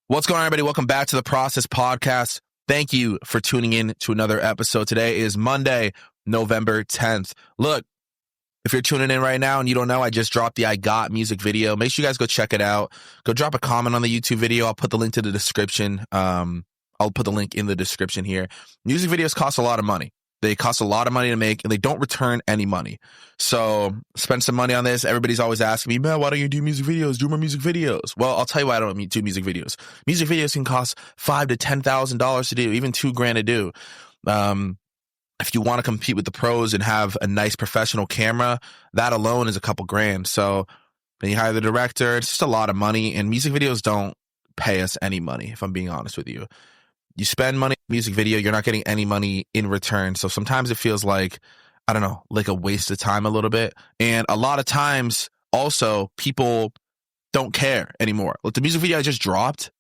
What's going on, everybody? Welcome back to the Process Podcast. Thank you for tuning in to another episode. Today is Monday, November 10th. Look, if you're tuning in right now and you don't know, I just dropped the I Got music video. Make sure you guys go check it out. Go drop a comment on the YouTube video. I'll put the link to the description. I'll put the link in the description here. Music videos cost a lot of money. They cost a lot of money to make, and they don't return any money. So spend some money on this. Everybody's always asking me, man, why don't you do music videos? Do more music videos. Well, I'll tell you why I don't do music videos. Music videos can cost $5,000 to $10,000 to do, even $2,000 to do. If you want to compete with the pros and have a nice professional camera, that alone is a couple grand. So then you hire the director. It's just a lot of money, and music videos don't pay us any money, if I'm being honest with you. You spend money on a music video, you're not getting any money in return. So sometimes it feels like, I don't know, like a waste of time a little bit. And a lot of times also people don't care anymore. Like the music video I just dropped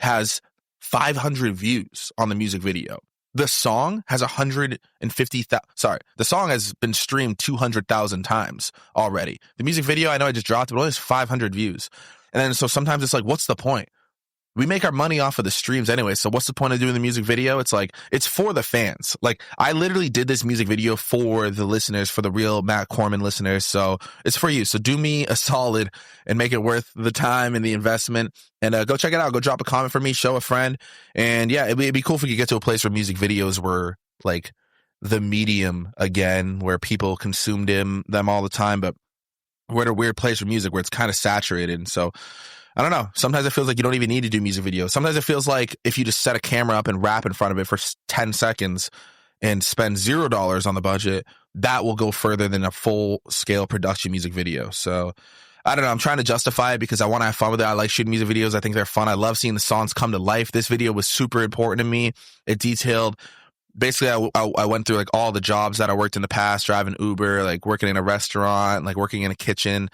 has 500 views on the music video. The song has 150,000. Sorry, the song has been streamed 200,000 times already. The music video, I know I just dropped, but it only has 500 views. And then so sometimes it's like, what's the point? We make our money off of the streams anyway, so what's the point of doing the music video? It's like, it's for the fans. Like, I literally did this music video for the listeners, for the real Matt Corman listeners, so it's for you. So do me a solid and make it worth the time and the investment, and go check it out. Go drop a comment for me, show a friend, and yeah, it'd be cool if we could get to a place where music videos were, like, the medium again, where people consumed them all the time, but we're at a weird place with music where it's kind of saturated, and so I don't know. Sometimes it feels like you don't even need to do music videos. Sometimes it feels like if you just set a camera up and rap in front of it for 10 seconds and spend $0 on the budget, that will go further than a full-scale production music video. So, I don't know. I'm trying to justify it because I want to have fun with it. I like shooting music videos. I think they're fun. I love seeing the songs come to life. This video was super important to me. It detailed... Basically, I went through like all the jobs that I worked in the past, driving Uber, like working in a restaurant, like working in a kitchen,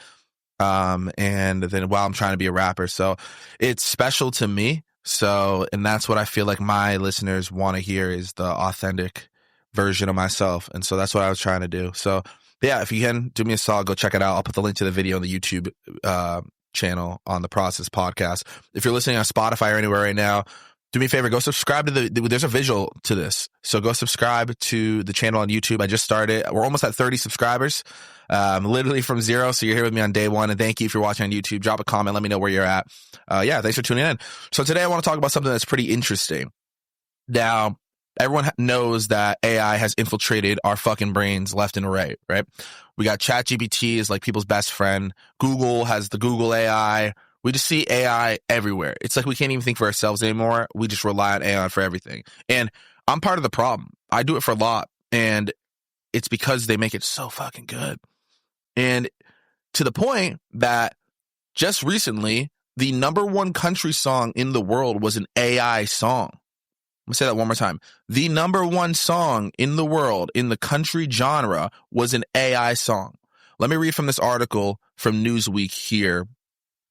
and then while I'm trying to be a rapper. So it's special to me. So, and that's what I feel like my listeners want to hear is the authentic version of myself. And so that's what I was trying to do. So yeah, if you can do me a solid, go check it out. I'll put the link to the video on the YouTube channel on the Process Podcast. If you're listening on Spotify or anywhere right now, do me a favor, go subscribe to there's a visual to this. So go subscribe to the channel on YouTube. I just started. We're almost at 30 subscribers, literally from zero. So you're here with me on day one. And thank you if you're watching on YouTube. Drop a comment. Let me know where you're at. Yeah, thanks for tuning in. So today I want to talk about something that's pretty interesting. Now, everyone knows that AI has infiltrated our fucking brains left and right? We got ChatGPT is like people's best friend. Google has the Google AI. We just see AI everywhere. It's like we can't even think for ourselves anymore. We just rely on AI for everything. And I'm part of the problem. I do it for a lot. And it's because they make it so fucking good. And to the point that just recently, the #1 country song in the world was an AI song. I'm going to say that one more time. The #1 song in the world in the country genre was an AI song. Let me read from this article from Newsweek here,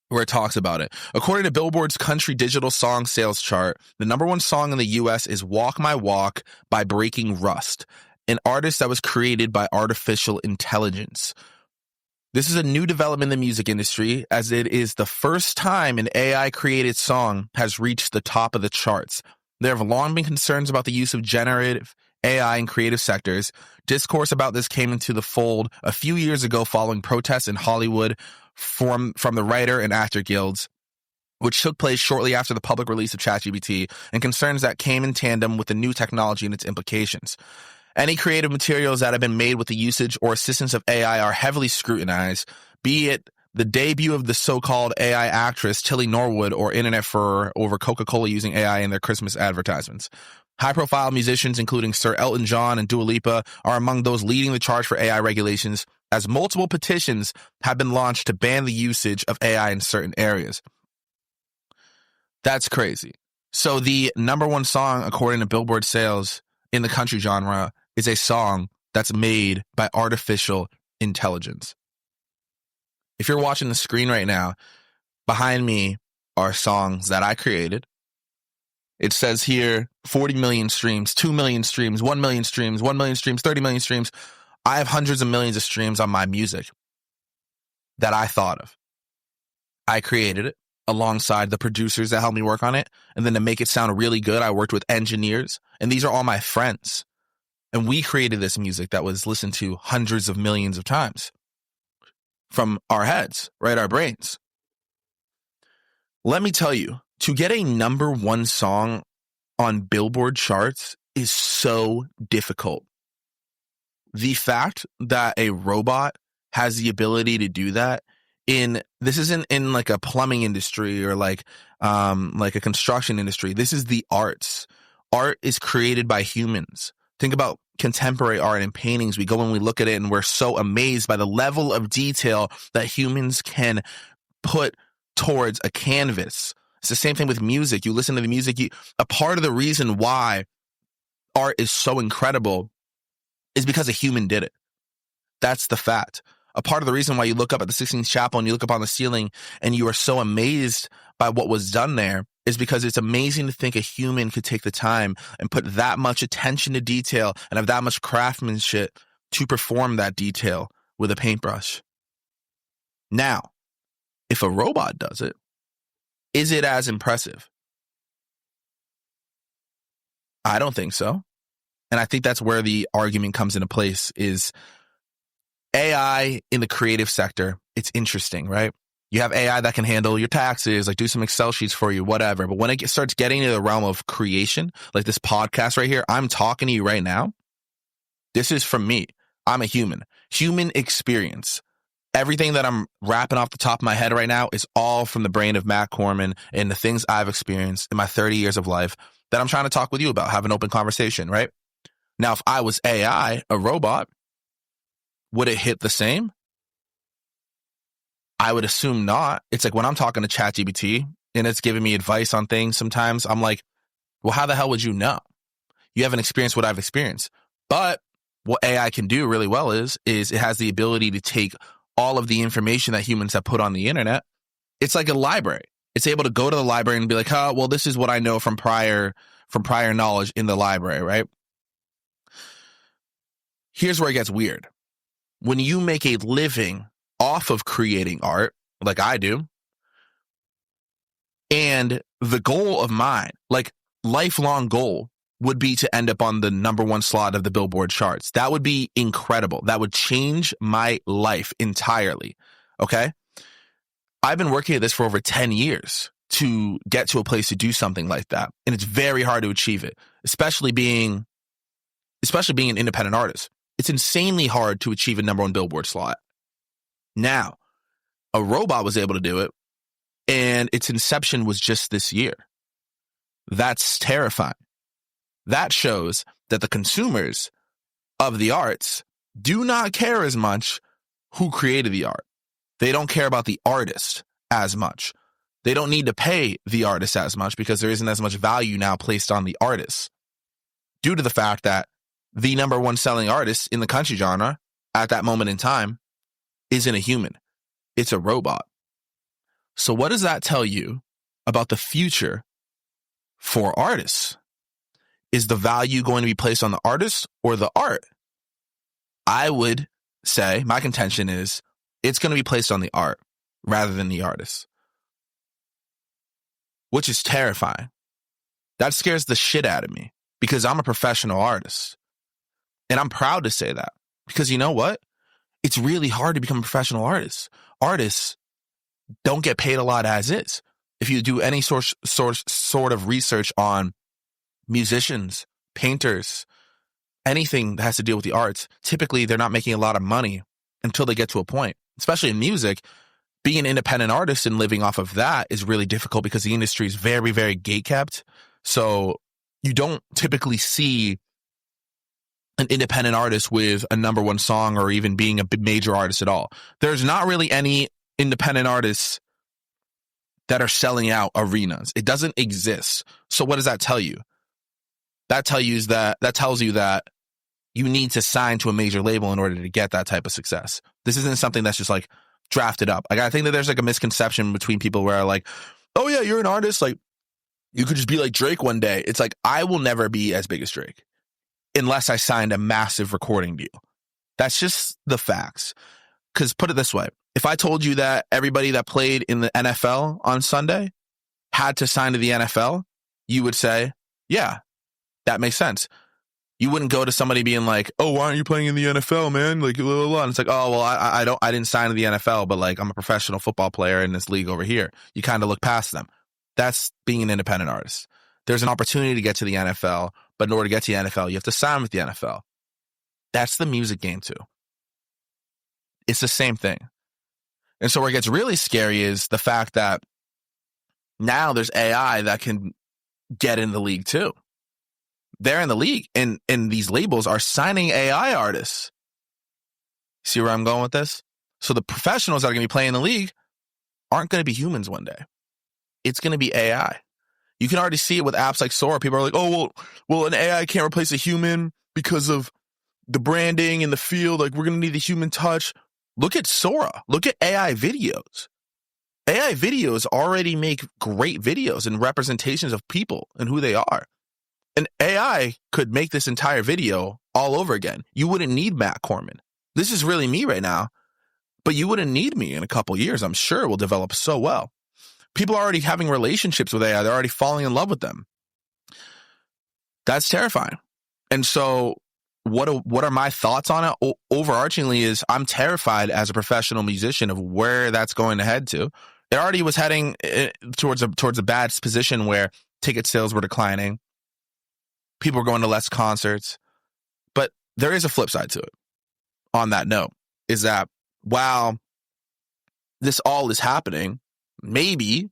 where it talks about it. According to Billboard's country digital song sales chart, the #1 song in the U.S. is Walk My Walk by Breaking Rust, an artist that was created by artificial intelligence. This is a new development in the music industry, as it is the first time an AI-created song has reached the top of the charts. There have long been concerns about the use of generative AI in creative sectors. Discourse about this came into the fold a few years ago following protests in Hollywood from the writer and actor guilds, which took place shortly after the public release of ChatGPT, and concerns that came in tandem with the new technology and its implications. Any creative materials that have been made with the usage or assistance of AI are heavily scrutinized, be it the debut of the so-called AI actress Tilly Norwood or internet furor over Coca-Cola using AI in their Christmas advertisements. High-profile musicians, including Sir Elton John and Dua Lipa, are among those leading the charge for AI regulations, as multiple petitions have been launched to ban the usage of AI in certain areas. That's crazy. So the #1 song, according to Billboard sales in the country genre, is a song that's made by artificial intelligence. If you're watching the screen right now, behind me are songs that I created. It says here 40 million streams, 2 million streams, 1 million streams, 1 million streams, 30 million streams. I have hundreds of millions of streams on my music that I thought of. I created it. alongside the producers that helped me work on it. And then to make it sound really good, I worked with engineers, and these are all my friends. And we created this music that was listened to hundreds of millions of times from our heads, right? Our brains. Let me tell you, to get a number one song on Billboard charts is so difficult. The fact that a robot has the ability to do that this isn't in like a plumbing industry or like a construction industry. This is the arts. Art is created by humans. Think about contemporary art and paintings. We go and we look at it and we're so amazed by the level of detail that humans can put towards a canvas. It's the same thing with music. You listen to the music. A part of the reason why art is so incredible is because a human did it. That's the fact. A part of the reason why you look up at the Sistine Chapel and you look up on the ceiling and you are so amazed by what was done there is because it's amazing to think a human could take the time and put that much attention to detail and have that much craftsmanship to perform that detail with a paintbrush. Now, if a robot does it, is it as impressive? I don't think so. And I think that's where the argument comes into place is AI in the creative sector. It's interesting, right? You have AI that can handle your taxes, like do some Excel sheets for you, whatever. But when it starts getting into the realm of creation, like this podcast right here, I'm talking to you right now. This is from me. I'm a human experience. Everything that I'm rapping off the top of my head right now is all from the brain of Matt Corman and the things I've experienced in my 30 years of life that I'm trying to talk with you about, have an open conversation, right? Now, if I was AI, a robot, would it hit the same? I would assume not. It's like when I'm talking to ChatGPT and it's giving me advice on things, sometimes I'm like, well, how the hell would you know? You haven't experienced what I've experienced. But what AI can do really well is it has the ability to take all of the information that humans have put on the internet. It's like a library. It's able to go to the library and be like, oh, well, this is what I know from prior knowledge in the library, right? Here's where it gets weird. When you make a living off of creating art, like I do, and the goal of mine, like lifelong goal, would be to end up on the number one slot of the Billboard charts. That would be incredible. That would change my life entirely. Okay? I've been working at this for over 10 years to get to a place to do something like that. And it's very hard to achieve it, especially being an independent artist. It's insanely hard to achieve a number one Billboard slot. Now, a robot was able to do it, and its inception was just this year. That's terrifying. That shows that the consumers of the arts do not care as much who created the art. They don't care about the artist as much. They don't need to pay the artist as much because there isn't as much value now placed on the artist due to the fact that the number one selling artist in the country genre at that moment in time isn't a human. It's a robot. So what does that tell you about the future for artists? Is the value going to be placed on the artist or the art? I would say my contention is it's going to be placed on the art rather than the artist, which is terrifying. That scares the shit out of me because I'm a professional artist. And I'm proud to say that because you know what? It's really hard to become a professional artist. Artists don't get paid a lot as is. If you do any sort of research on musicians, painters, anything that has to deal with the arts, typically they're not making a lot of money until they get to a point. Especially in music, being an independent artist and living off of that is really difficult because the industry is very, very gatekept. So you don't typically see an independent artist with a number one song or even being a major artist at all. There's not really any independent artists that are selling out arenas. It doesn't exist. So what does that tell you? That tells you that you need to sign to a major label in order to get that type of success. This isn't something that's just like drafted up. Like I think that there's like a misconception between people where like, oh yeah, you're an artist. Like you could just be like Drake one day. It's like, I will never be as big as Drake unless I signed a massive recording deal. That's just the facts. Because put it this way, If I told you that everybody that played in the NFL on Sunday had to sign to the NFL, you would say, yeah, that makes sense. You wouldn't go to somebody being like, oh, why aren't you playing in the NFL, man? Like, blah, blah, blah. And it's like, oh, well, I didn't sign to the NFL, but like, I'm a professional football player in this league over here. You kind of look past them. That's being an independent artist. There's an opportunity to get to the NFL, but in order to get to the NFL, you have to sign with the NFL. That's the music game too. It's the same thing. And so where it gets really scary is the fact that now there's AI that can get in the league too. They're in the league, and these labels are signing AI artists. See where I'm going with this? So the professionals that are going to be playing in the league aren't going to be humans one day. It's going to be AI. You can already see it with apps like Sora. People are like, oh, well, an AI can't replace a human because of the branding and the feel. Like, we're going to need the human touch. Look at Sora. Look at AI videos. AI videos already make great videos and representations of people and who they are. And AI could make this entire video all over again. You wouldn't need Matt Corman. This is really me right now, but you wouldn't need me in a couple years. I'm sure it will develop so well. People are already having relationships with AI. They're already falling in love with them. That's terrifying. And so what are my thoughts on it? Overarchingly is I'm terrified as a professional musician of where that's going to head to. It already was heading towards a bad position where ticket sales were declining. People were going to less concerts. But there is a flip side to it. On that note, is that while this all is happening, maybe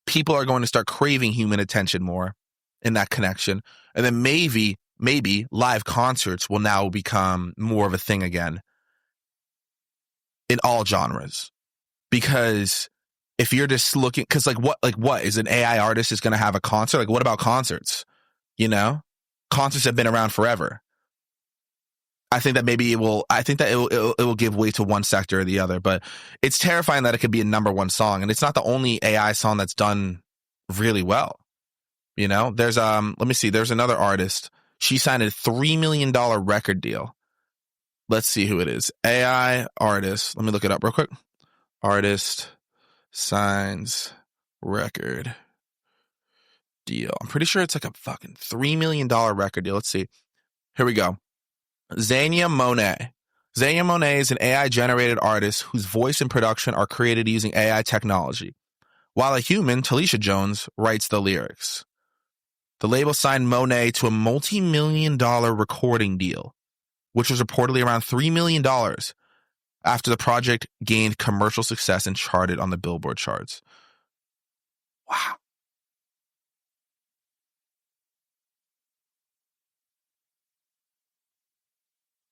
people are going to start craving human attention more in that connection. And then maybe live concerts will now become more of a thing again in all genres. Because if you're just looking, because what is an AI artist is going to have a concert? Like, what about concerts? You know, concerts have been around forever. I think that it will give way to one sector or the other, but it's terrifying that it could be a number one song. And it's not the only AI song that's done really well. You know, there's, let me see, there's another artist. She signed a $3 million record deal. Let's see who it is. AI artist. Let me look it up real quick. Artist signs record deal. I'm pretty sure it's like a fucking $3 million record deal. Let's see. Here we go. Zanya Monet. Zanya Monet is an AI-generated artist whose voice and production are created using AI technology, while a human, Talisha Jones, writes the lyrics. The label signed Monet to a multi-million-dollar recording deal, which was reportedly around $3 million after the project gained commercial success and charted on the Billboard charts. Wow.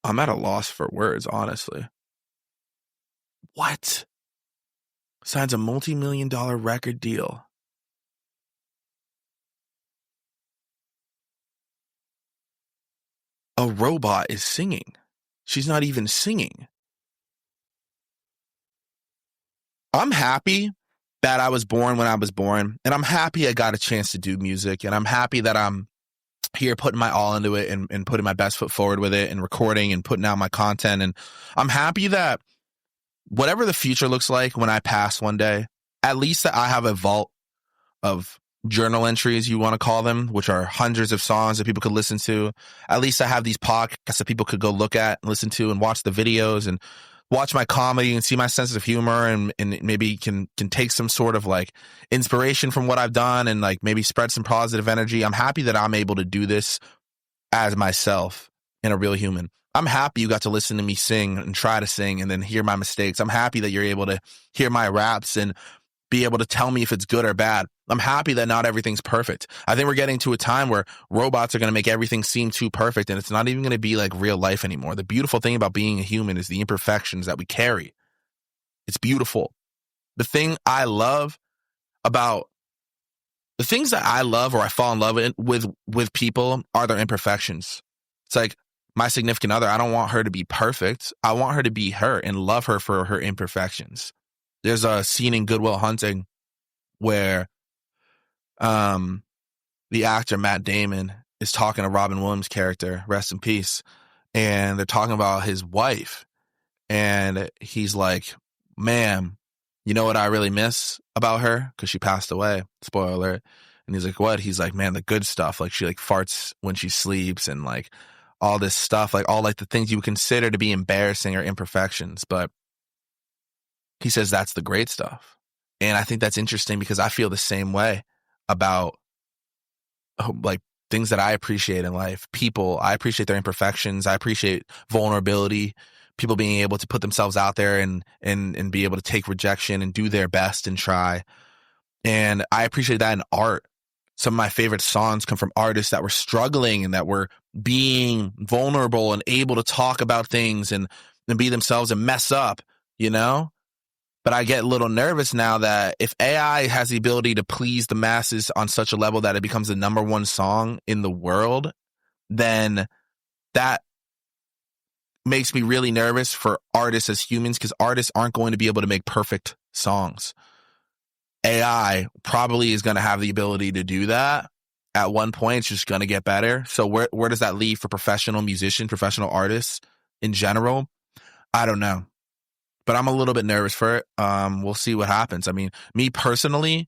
I'm at a loss for words, honestly. What? Signs a multi-million-dollar record deal. A robot is singing. She's not even singing. I'm happy that I was born when I was born, and I'm happy I got a chance to do music, and I'm happy that I'm here putting my all into it and putting my best foot forward with it and recording and putting out my content. And I'm happy that whatever the future looks like when I pass one day, at least that I have a vault of journal entries, you want to call them, which are hundreds of songs that people could listen to. At least I have these podcasts that people could go look at and listen to and watch the videos and watch my comedy and see my sense of humor and maybe can take some sort of like inspiration from what I've done and like maybe spread some positive energy. I'm happy that I'm able to do this as myself and a real human. I'm happy you got to listen to me sing and try to sing and then hear my mistakes. I'm happy that you're able to hear my raps and be able to tell me if it's good or bad. I'm happy that not everything's perfect. I think we're getting to a time where robots are going to make everything seem too perfect, and it's not even going to be like real life anymore. The beautiful thing about being a human is the imperfections that we carry. It's beautiful. The things that I love or I fall in love with people are their imperfections. It's like my significant other. I don't want her to be perfect. I want her to be her and love her for her imperfections. There's a scene in Good Will Hunting where the actor Matt Damon is talking to Robin Williams' character, rest in peace, and they're talking about his wife. And he's like, ma'am, you know what I really miss about her? Because she passed away. Spoiler alert. And he's like, what? He's like, man, the good stuff. Like, she like farts when she sleeps and like all this stuff, like all like the things you would consider to be embarrassing or imperfections. But he says that's the great stuff. And I think that's interesting because I feel the same way about like things that I appreciate in life. People, I appreciate their imperfections. I appreciate vulnerability, people being able to put themselves out there and be able to take rejection and do their best and try. And I appreciate that in art. Some of my favorite songs come from artists that were struggling and that were being vulnerable and able to talk about things and be themselves and mess up, you know? But I get a little nervous now that if AI has the ability to please the masses on such a level that it becomes the number one song in the world, then that makes me really nervous for artists as humans, because artists aren't going to be able to make perfect songs. AI probably is going to have the ability to do that. At one point, it's just going to get better. So where does that leave for professional musicians, professional artists in general? I don't know. But I'm a little bit nervous for it. We'll see what happens. I mean, me personally,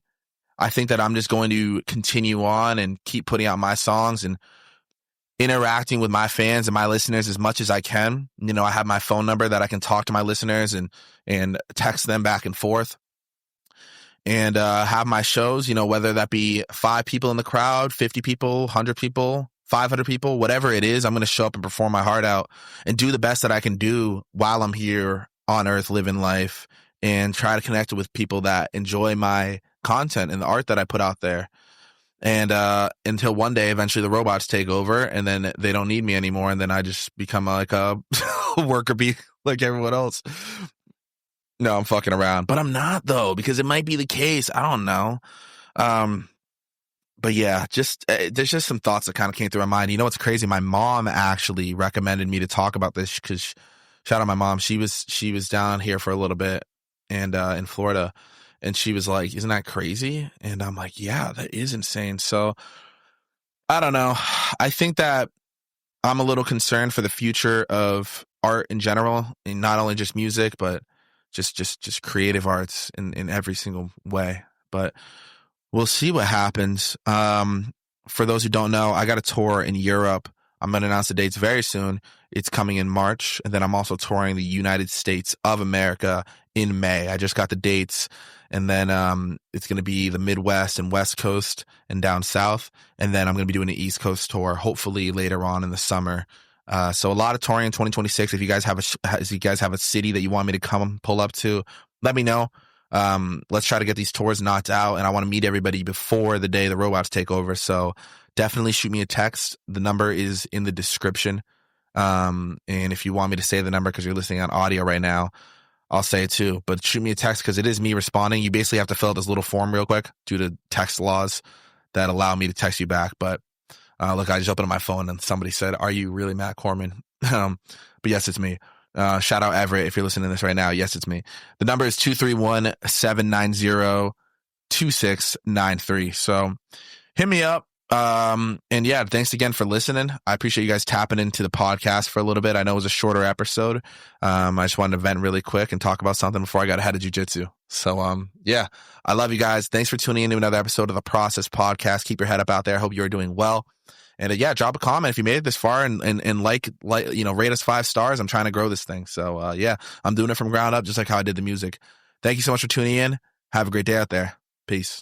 I think that I'm just going to continue on and keep putting out my songs and interacting with my fans and my listeners as much as I can. You know, I have my phone number that I can talk to my listeners and text them back and forth. And have my shows, you know, whether that be 5 people in the crowd, 50 people, 100 people, 500 people, whatever it is, I'm going to show up and perform my heart out and do the best that I can do while I'm here on earth living life, and try to connect with people that enjoy my content and the art that I put out there. And until one day, eventually the robots take over and then they don't need me anymore. And then I just become like a worker bee like everyone else. No, I'm fucking around, but I'm not though, because it might be the case. I don't know. But yeah, just there's just some thoughts that kind of came through my mind. You know what's crazy? My mom actually recommended me to talk about this because, shout out my mom. She was down here for a little bit and in Florida, and she was like, "Isn't that crazy?" And I'm like, "Yeah, that is insane." So I don't know. I think that I'm a little concerned for the future of art in general, and not only just music, but just creative arts in every single way. But we'll see what happens. For those who don't know, I got a tour in Europe. I'm going to announce the dates very soon. It's coming in March. And then I'm also touring the United States of America in May. I just got the dates. And then it's going to be the Midwest and West Coast and down south. And then I'm going to be doing an East Coast tour, hopefully later on in the summer. So a lot of touring in 2026. If you guys have a city that you want me to come pull up to, let me know. Let's try to get these tours knocked out, and I want to meet everybody before the day the robots take over. So definitely shoot me a text. The number is in the description. And if you want me to say the number because you're listening on audio right now, I'll say it too. But shoot me a text because it is me responding. You basically have to fill out this little form real quick due to text laws that allow me to text you back. But look, I just opened my phone and somebody said, "Are you really Matt Corman?" But yes, it's me. Shout out Everett if you're listening to this right now. Yes, it's me. The number is 231-790-2693. So hit me up. And yeah, thanks again for listening. I appreciate you guys tapping into the podcast for a little bit. I know it was a shorter episode. I just wanted to vent really quick and talk about something before I got ahead of jiu-jitsu. So, yeah, I love you guys. Thanks for tuning in to another episode of the Process Podcast. Keep your head up out there. I hope you're doing well. And yeah, drop a comment if you made it this far and like, you know, rate us 5 stars. I'm trying to grow this thing. So, yeah, I'm doing it from ground up, just like how I did the music. Thank you so much for tuning in. Have a great day out there. Peace.